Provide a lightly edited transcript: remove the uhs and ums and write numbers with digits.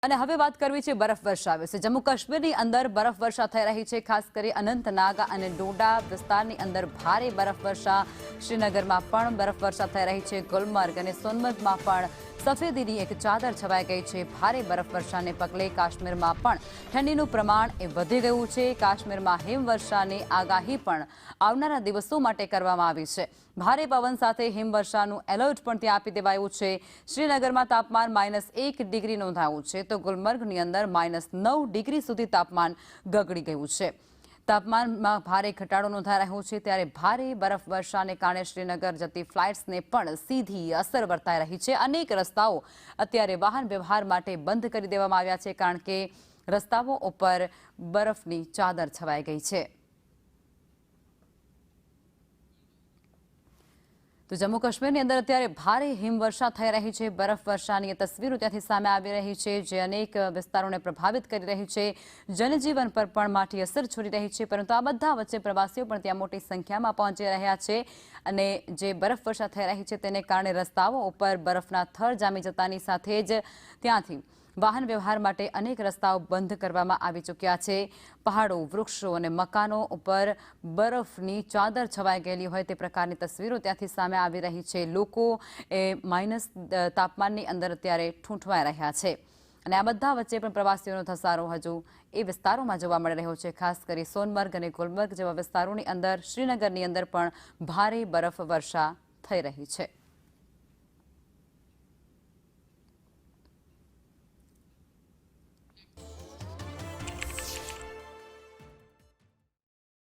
અને હવે વાત કરવી છે બરફવર્ષા વિશે। જમ્મુ કાશ્મીરની અંદર બરફવર્ષા થઈ રહી છે। ખાસ કરી અનંતનાગ અને ડોડા વિસ્તારની અંદર ભારે બરફવર્ષા। શ્રીનગરમાં પણ બરફવર્ષા થઈ રહી છે। ગુલમર્ગ અને સોનમર્ગમાં પણ સફેદીની એક ચાદર છવાઈ ગઈ છે। ભારે બરફવર્ષાને પગલે કાશ્મીરમાં પણ ઠંડીનું પ્રમાણ વધી ગયું છે। કાશ્મીરમાં હિમવર્ષાની આગાહી પણ આવનારા દિવસો માટે કરવામાં આવી છે। ભારે પવન સાથે હિમવર્ષાનું એલર્ટ પણ ત્યાં આપી દેવાયું છે। શ્રીનગરમાં તાપમાન -1 ડિગ્રી નોંધાયું છે, તો ગુલમર્ગની અંદર -9 ડિગ્રી સુધી તાપમાન ગગડી ગયું છે। તાપમાનમાં ભારે ઘટાડો નોંધાઈ રહ્યો છે, ત્યારે ભારે બરફવર્ષાને કારણે શ્રીનગર જતી ફ્લાઇટ્સને પણ સીધી અસર વર્તાઈ રહી છે। અનેક રસ્તાઓ અત્યારે વાહન વ્યવહાર માટે બંધ કરી દેવામાં આવ્યા છે, કારણ કે રસ્તાઓ ઉપર બરફની ચાદર છવાઈ ગઈ છે। તો જમ્મુ કાશ્મીરની અંદર અત્યારે ભારે હિમવર્ષા થઈ રહી છે। બરફવર્ષાની તસવીરો ત્યાંથી સામે આવી રહી છે, જે અનેક વિસ્તારોને પ્રભાવિત કરી રહી છે। જનજીવન પર પણ માઠી અસર છોડી રહી છે, પરંતુ આ બધા વચ્ચે પ્રવાસીઓ પણ ત્યાં મોટી સંખ્યામાં પહોંચી રહ્યા છે। અને જે બરફવર્ષા થઈ રહી છે તેને કારણે રસ્તાઓ ઉપર બરફના થર જામી જતાની સાથે જ ત્યાંથી વાહન વ્યવહાર માટે અનેક રસ્તાઓ બંધ કરવામાં આવી ચૂક્યા છે। પહાડો, વૃક્ષો અને મકાનો ઉપર બરફની ચાદર છવાઈ ગયેલી હોય તે પ્રકારની તસવીરો ત્યાંથી સામે આવી રહી છે। લોકો માઇનસ તાપમાનની અંદર અત્યારે ઠૂંઠવાઈ રહ્યા છે, અને આ બધા વચ્ચે પણ પ્રવાસીઓનો ધસારો હજુ એ વિસ્તારોમાં જોવા મળી રહ્યો છે। ખાસ કરી સોનમર્ગ અને ગુલમર્ગ જેવા વિસ્તારોની અંદર, શ્રીનગરની અંદર પણ ભારે બરફવર્ષા થઈ રહી છે।